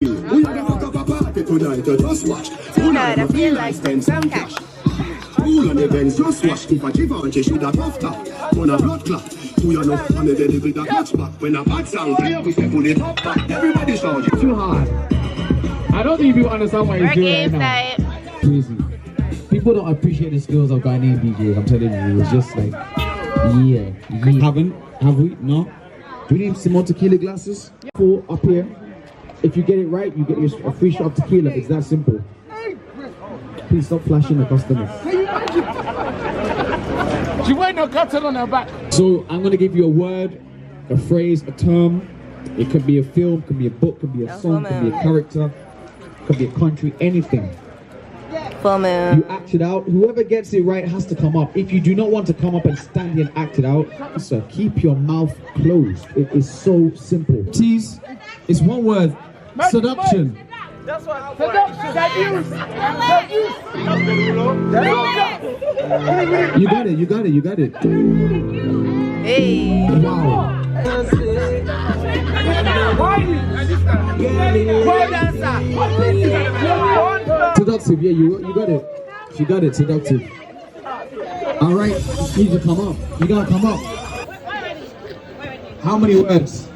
We are gonna have a party tonight, just watch. Tonight I feel like spend some cash. Cool on the Benz, just watch. If a Givenchy should have puffed up on a blood clot. Who you know, and the belly with a clutch back. When a bad sound clear, we step on it up back. Everybody shout, it's too hard. I don't think you understand what he's doing right now. Crazy. People don't appreciate the skills of Ghanaian DJs. I'm telling you, it's just like, yeah. Have we? No? Do we need some more tequila glasses? 4 up here. If you get it right, you get a free shot of tequila. It's that simple. Please stop flashing the customers. She wearing no captain on her back. So I'm gonna give you a word, a phrase, a term. It could be a film, could be a book, could be a song, could be a character, could be a country, anything. Full moon. You act it out. Whoever gets it right has to come up. If you do not want to come up and stand here and act it out, sir, keep your mouth closed. It is so simple. Tease. It's one word. Seduction. That's what. Seduction. You got it. You got it. You got it. Hey. Wow. Seductive. Yeah, you got it. She got it. Seductive. All right. You need to come up. You gotta come up. How many words?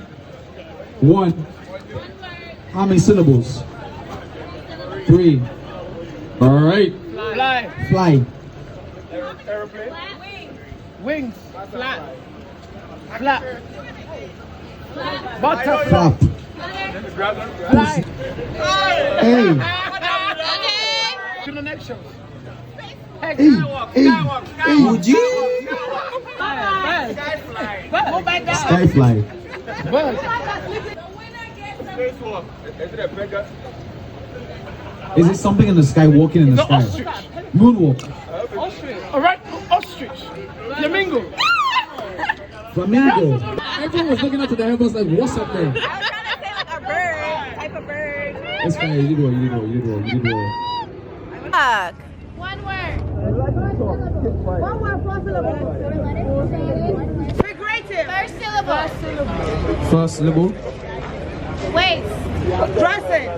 1. How many syllables? 3. All right. Fly. Aeroplane. Wings. Flat. Butterfly. Flap. Fly. Hey. Connections. Hey. Would you? Skyfly. Is it something in the sky, walking in the sky? Ostrich. Moonwalk. Ostrich. Alright, ostrich. Flamingo. Flamingo. Everyone was looking up to the heavens like, what's up there? I was trying to say like a bird, type of bird. It's fine, you did well. Fuck. One word. One word, 4 syllables. Figurative. First syllable. First syllable. Waist. Dressing.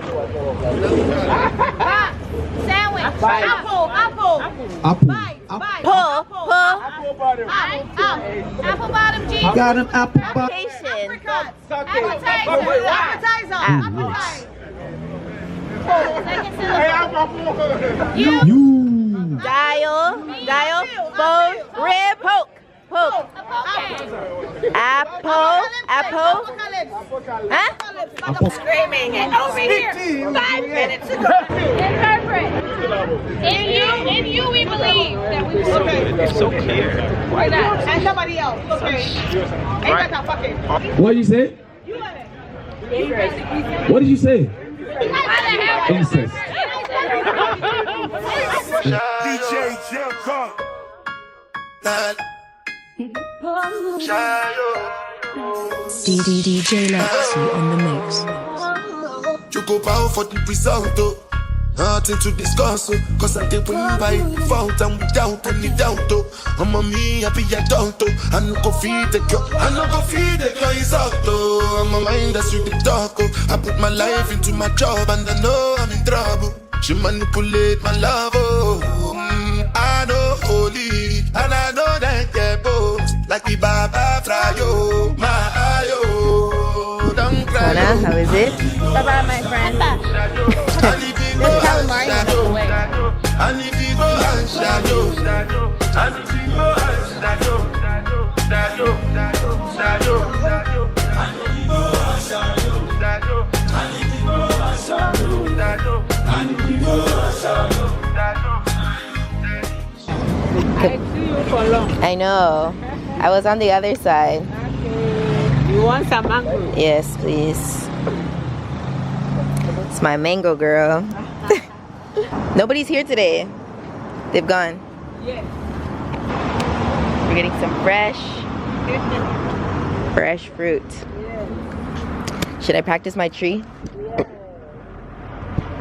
Box. Sandwich. Apple. Apple. Bite. Pull. Apple bottom jeans. Got an apple bottom. Application. Appetizer. Appetizer. Second syllable. You. Dial. Phone. Rib. Poke. Apple. Huh? Apple. Screaming it over here 5 minutes ago. Interpret. In you we believe that we will. It's so clear. Why not? And somebody else. Okay. Ain't that fucking. What did you say? What did you say? Incest. DJ Jam Kong. DJ Lexi on the mix. You go bow for the result, though. Nothing to discuss, cause I did win by default and without any doubt, though. I'm a me, I be a adult, though. I no go feed the girl, it's out, though. I'm a mind that's with the dark, oh. I put my life into my job and I know I'm in trouble. She manipulate my love, oh. I know holy, and I know that get both. Like the Baba Frayo, my ayo. Don't cry. Anna, how is it? Bye-bye, my friend. Just tell Mario to go away. I see you for long. I know. I was on the other side. Okay. You want some mango? Yes, please. It's my mango girl. Nobody's here today. They've gone. Yes. We're getting some fresh fruit. Yes. Should I practice my tree?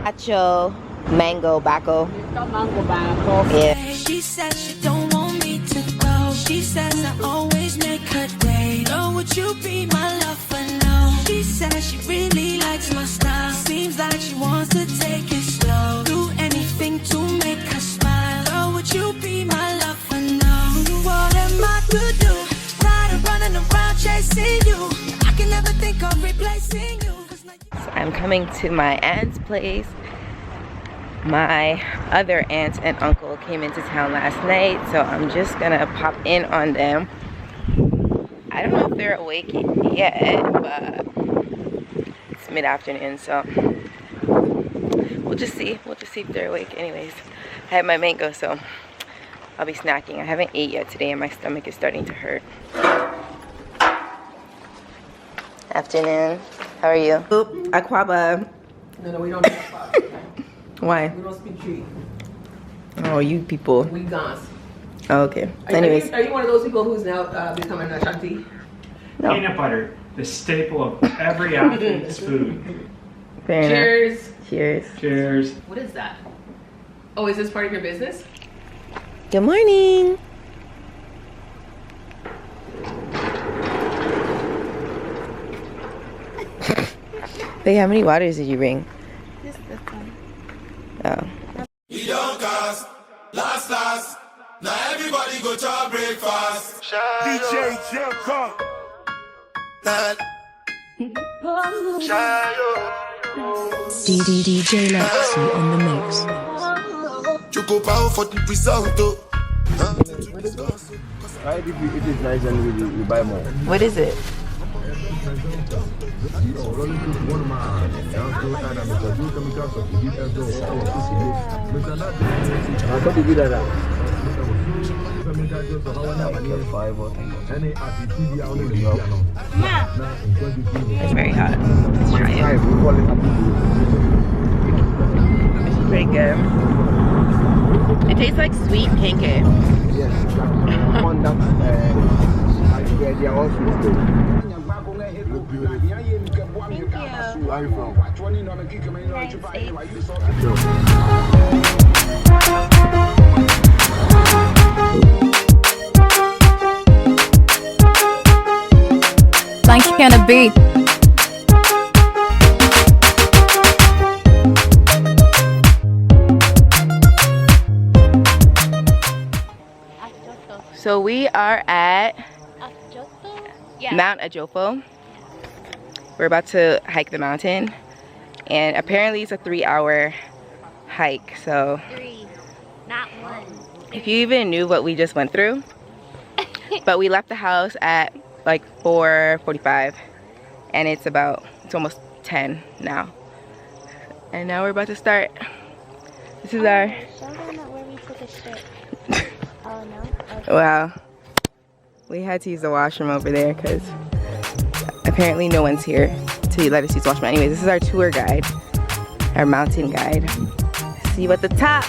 Acho, mango, bacco. Mango bacco. Yeah. She says she don't want me to go. She says I always make her day. Oh, would you be my lover now? She says she really likes my style. Seems like have to take it slow. Do anything to make her smile. Girl, would you be my lover now? What am I to do? Tired of running around chasing you. I can never think of replacing you. So I'm coming to my aunt's place. My other aunt and uncle came into town last night, so I'm just gonna pop in on them. I don't know if they're awake yet, but it's mid-afternoon, so we'll just see. We'll just see if they're awake. Anyways, I have my mango, so I'll be snacking. I haven't ate yet today, and my stomach is starting to hurt. Afternoon. How are you? Oop, Aquaba. No, we don't do Aquaba. Why? We don't speak tree. Oh, you people. We gone. Oh, okay. Anyways. Are you one of those people who's now becoming a shanty? No. Peanut butter, the staple of every athlete's food. Fair Cheers. enough. Cheers. Cheers. What is that? Oh, is this part of your business? Good morning. Wait, how many waters did you bring? Just this one. Oh. We don't cast, last. Now everybody go to breakfast. DJ Jelka. DJ Lexi on the mix. Choco power for the risotto. Right, if it is nice and we buy more. What is it? It's very hot. Let's try it. It's pretty good. It tastes like sweet pancake. Yes, one that they are also good. Thank you, can it be? So we are at Mount Ajofo. We're about to hike the mountain, and apparently it's a 3-hour hike. So 3, not 1. if you even knew what we just went through. But we left the house at like 4:45, and it's almost 10 now. And now we're about to start. This is our. Show them where we took a trip. Oh no. Okay. Wow. We had to use the washroom over there because apparently no one's here to let us use the washroom. Anyways, this is our tour guide, our mountain guide. See you at the top.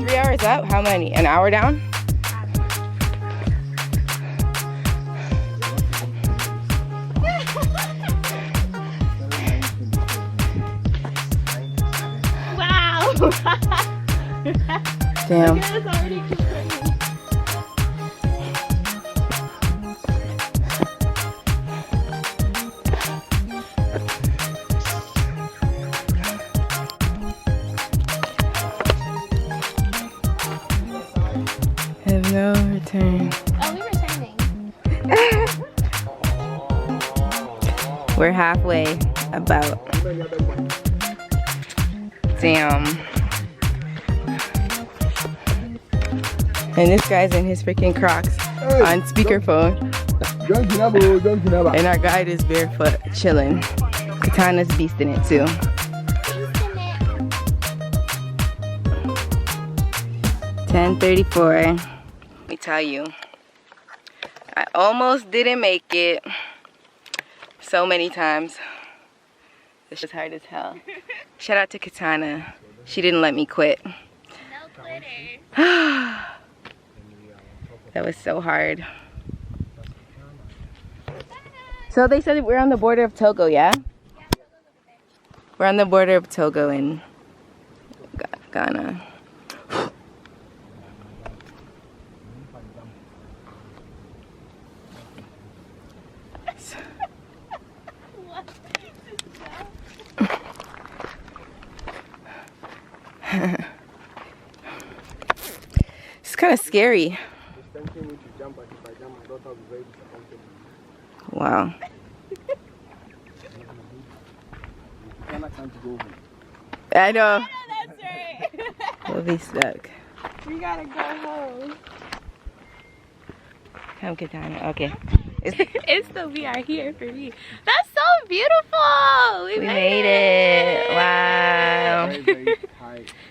3 hours up? How many? An hour down? Wow. Damn. It's already too crazy. Have no return. Oh, we were turning. We're halfway, about. Damn. And this guy's in his freaking Crocs on speakerphone. And our guide is barefoot, chilling. Katana's beasting it too. 10:34. Let me tell you, I almost didn't make it. so many times. This is hard as hell. Shout out to Katana. She didn't let me quit. No glitter. That was so hard. So they said we're on the border of Togo, yeah? We're on the border of Togo and Ghana. It's kind of scary. Wow. I know. That's right. We'll be stuck. We gotta go home. Come, Katana. Okay. It's the we are here for me. That's so beautiful. We made it. Wow.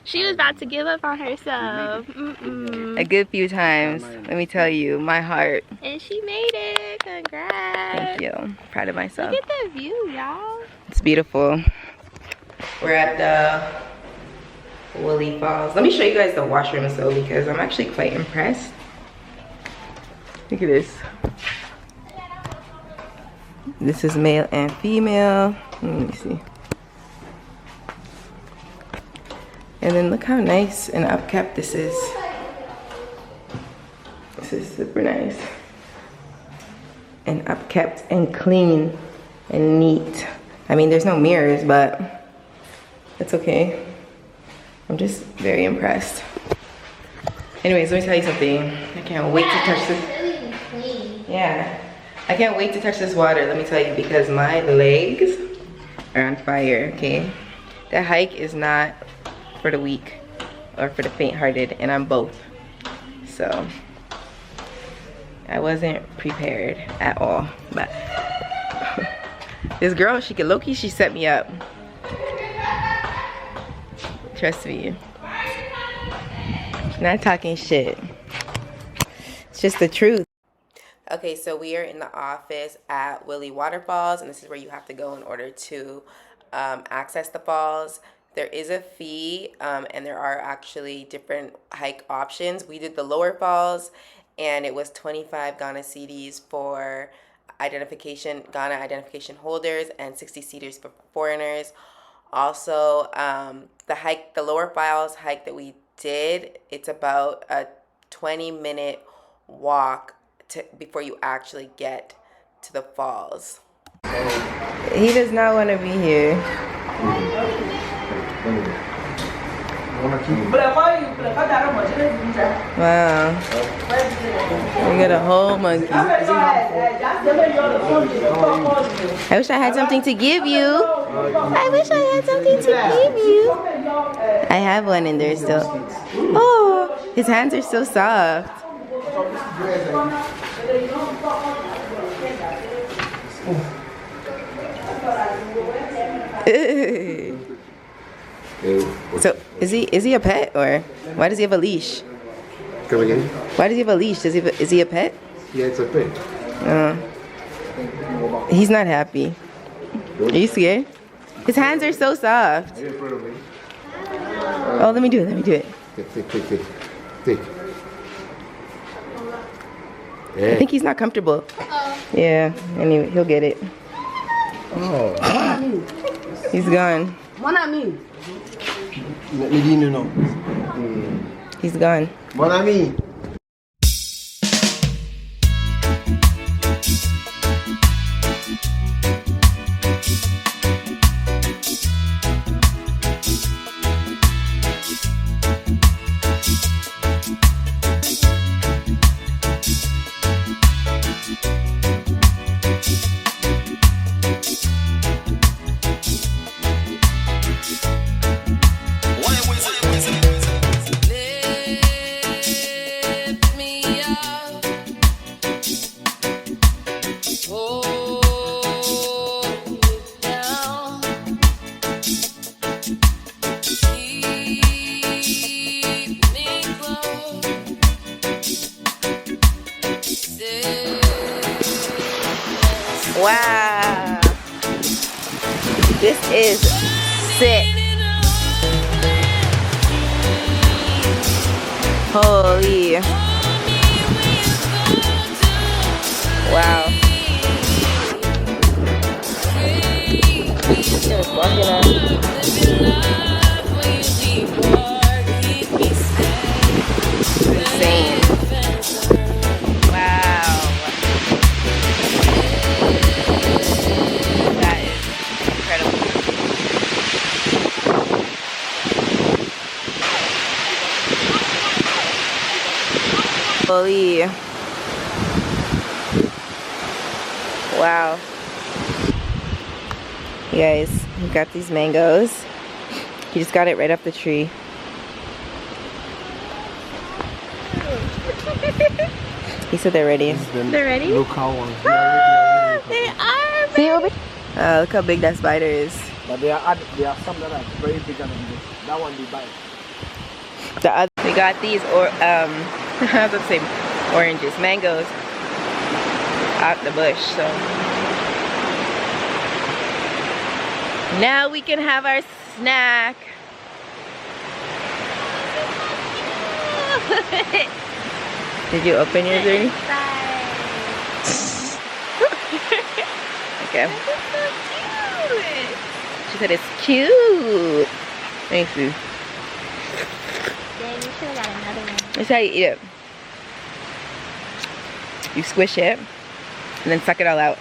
She was about to give up on herself. A good few times. Let me tell you, my heart. And she made it. Congrats. Thank you. Proud of myself. Look at the view, y'all. It's beautiful. We're at the Woolly Falls. Let me show you guys the washrooms though, because I'm actually quite impressed. Look at this. This is male and female. Let me see. And then look how nice and upkept this is. This is super nice. And upkept and clean and neat. I mean, there's no mirrors, but it's okay. I'm just very impressed. Anyways, let me tell you something. I can't wait to touch this. Yeah. I can't wait to touch this water, let me tell you, because my legs are on fire, okay? That hike is not for the weak or for the faint-hearted, and I'm both. So, I wasn't prepared at all, but this girl, she could low-key, she set me up. Trust me. She's not talking shit. It's just the truth. Okay, so we are in the office at Woolly Waterfalls, and this is where you have to go in order to access the falls. There is a fee, and there are actually different hike options. We did the lower falls, and it was 25 Ghana cedis for identification, Ghana identification holders, and 60 cedis for foreigners. Also, the lower falls hike that we did, it's about a 20-minute walk before you actually get to the falls. He does not want to be here. Wow. We got a whole monkey. I wish I had something to give you. I wish I had something to give you. I have one in there still. Oh, his hands are so soft. So is he a pet, or why does he have a leash? Come again? Why does he have a leash? Is he a pet? Yeah, it's a pet. He's not happy. Are you scared? His hands are so soft. Are you afraid of me? Oh, let me do it. Take. Yeah. I think he's not comfortable. Yeah, anyway, he'll get it. Oh. He's gone. Mon ami. He's gone. Mon ami. Wow. This is sick. Holy. Wow. Just walking up. Insane. Wow. That is incredible. Holy. Wow. You guys, we got these mangoes. He just got it right off the tree. He said they're ready. They're ready? Local ones. They are. See over? Look how big that spider is. But there are some that are very bigger than this. That one they buy. The other, we got these I was about to say oranges, mangoes out the bush. So now we can have our snack. Did you open yours already? Okay. She said it's cute. Thanks, Boo. Dang, you should have got another one. That's how you eat it. You squish it, and then suck it all out,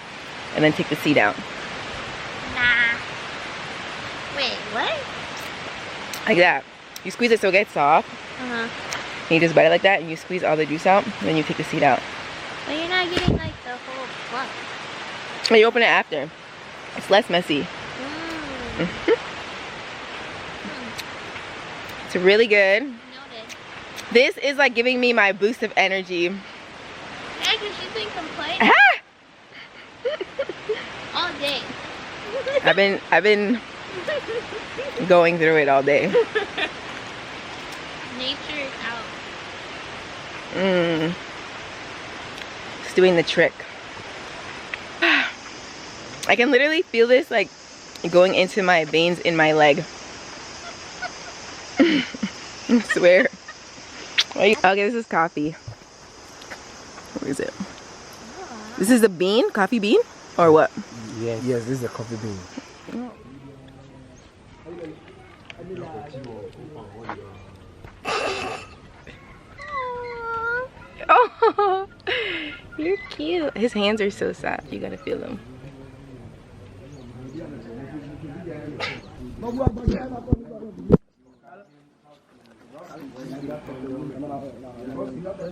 and then take the seed out. Nah. Wait, what? Like that. You squeeze it so it gets soft. Uh-huh. And you just bite it like that, and you squeeze all the juice out, and then you take the seed out. But you're not getting like the whole fluff. And you open it after. It's less messy. It's really good. Noted. This is like giving me my boost of energy. Yeah, because she's been complaining all day. I've been going through it all day. Nature is out. It's doing the trick. I can literally feel this like going into my veins in my leg. I swear. Okay, this is coffee. Where is it? This is a bean? Coffee bean? Or what? Yes, this is a coffee bean. Oh, you're cute. His hands are so soft. You gotta feel them.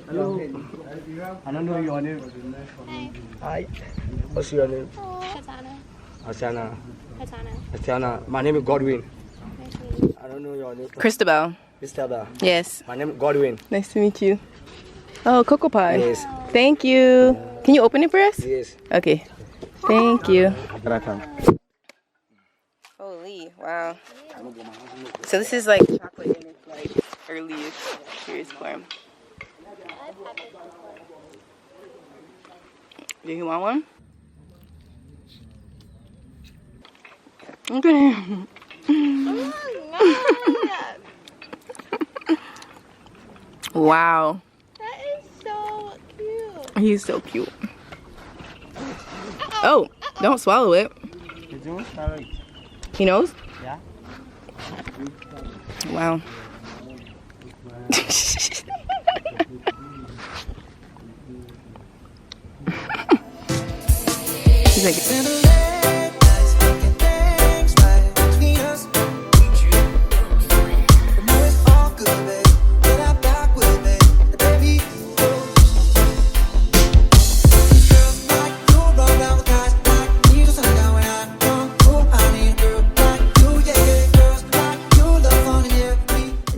Hello. I don't know your name. Hi. What's your name? Hatana. Asana. Hatana. Asana. My name is Godwin. I don't know your name. Christabel. Christabel. Yes. My name is Godwin. Nice to meet you. Oh, cocoa pie. Yes. Thank you. Can you open it for us? Yes. Okay. Thank you. Holy, wow. So this is like chocolate and it's like early serious form. Do you want one? Okay. Wow. That is so cute. He's so cute. Oh, don't swallow it. He knows? Yeah. Wow. He's like,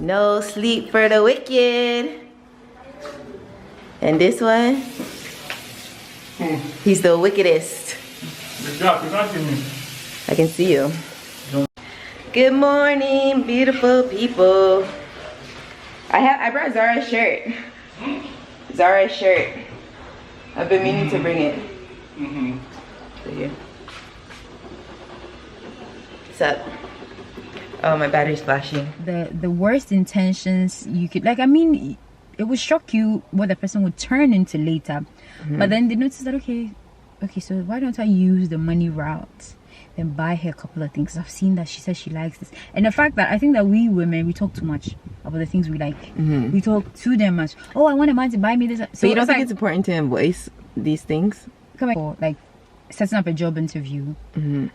no sleep for the wicked. And this one, he's the wickedest. I can see you. Good morning, beautiful people. I brought Zara's shirt. Zara's shirt. I've been meaning to bring it. So here. What's up? Oh, my battery's flashing. The worst intentions you could, like, I mean, it would shock you what the person would turn into later. But then they notice that, okay, so why don't I use the money route and buy her a couple of things? I've seen that she says she likes this. And the fact that I think that we women, we talk too much about the things we like. We talk too damn much. Oh, I want a man to buy me this. So you don't think it's important to voice these things? Like setting up a job interview.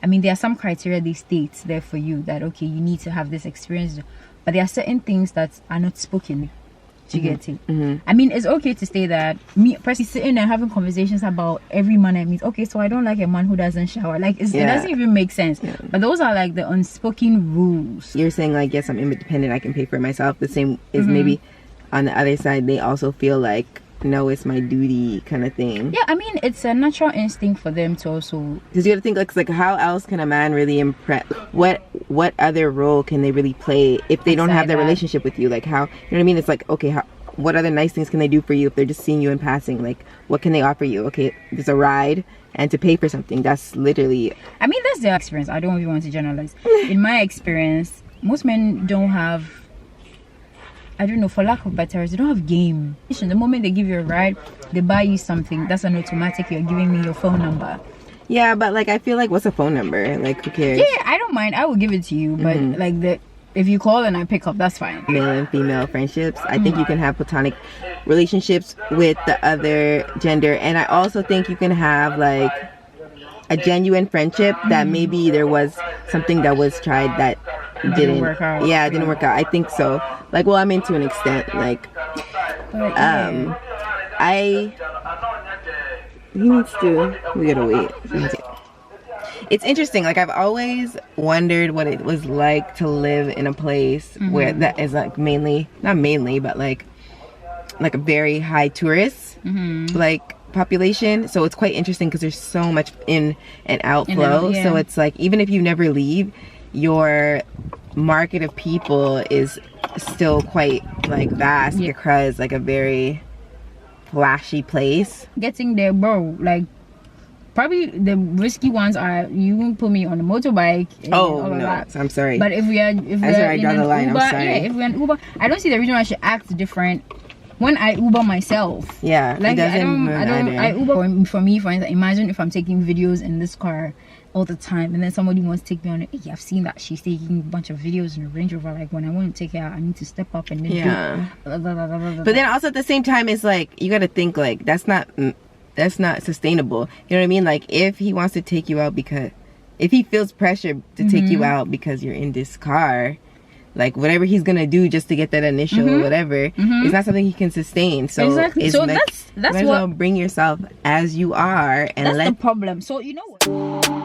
I mean, there are some criteria they state there for you that, okay, you need to have this experience. But there are certain things that are not spoken. Do you get it? I mean, it's okay to say that. Me personally sitting and having conversations about every man I meet. Okay, so I don't like a man who doesn't shower. Like, it doesn't even make sense. But those are like the unspoken rules. You're saying like, yes, I'm independent, I can pay for myself. The same is maybe on the other side, they also feel like, no, it's my duty kind of thing. Yeah, I mean, it's a natural instinct for them to also, because you have to think like how else can a man really impress? What other role can they really play if they don't have their relationship with you? Like, how, you know what I mean? It's like, okay, what other nice things can they do for you if they're just seeing you in passing? Like, what can they offer you? Okay, there's a ride and to pay for something. That's literally, I mean, that's their experience. I don't even want to generalize. In my experience, most men don't have, I don't know, for lack of better words, they don't have game. The moment they give you a ride, they buy you something, that's an automatic, you're giving me your phone number. Yeah, but like, I feel like, what's a phone number? Like, who cares? Yeah, I don't mind. I will give it to you. But like, if you call and I pick up, that's fine. Male and female friendships. I think you can have platonic relationships with the other gender. And I also think you can have like a genuine friendship that maybe there was something that was tried that didn't work out. Yeah, it didn't work out. I think so. Like, well, I'm into an extent. Like, he needs to, we gotta wait. It's interesting. Like, I've always wondered what it was like to live in a place where that is like not mainly, but like a very high tourist like population. So it's quite interesting because there's so much in and outflow. So it's like, even if you never leave, your market of people is still quite like vast because like a very flashy place. Getting there, bro, like probably the risky ones are, you won't put me on a motorbike. Oh no, that. I'm sorry. But if we are in Uber, if we're in Uber, I don't see the reason I should act different when I Uber myself. Yeah, like I Uber for me. For instance, imagine if I'm taking videos in this car all the time, and then somebody wants to take me on it. Hey, I've seen that she's taking a bunch of videos in a Range Rover. Like, when I want to take her out, I need to step up and then do blah, blah, blah, blah, blah. But then also at the same time, it's like, you got to think like that's not sustainable. You know what I mean? Like, if he wants to take you out because if he feels pressure to take you out because you're in this car, like whatever he's gonna do just to get that initial whatever, it's not something he can sustain. So exactly. It's so that's might as well bring yourself as you are, and that's the problem. So you know what?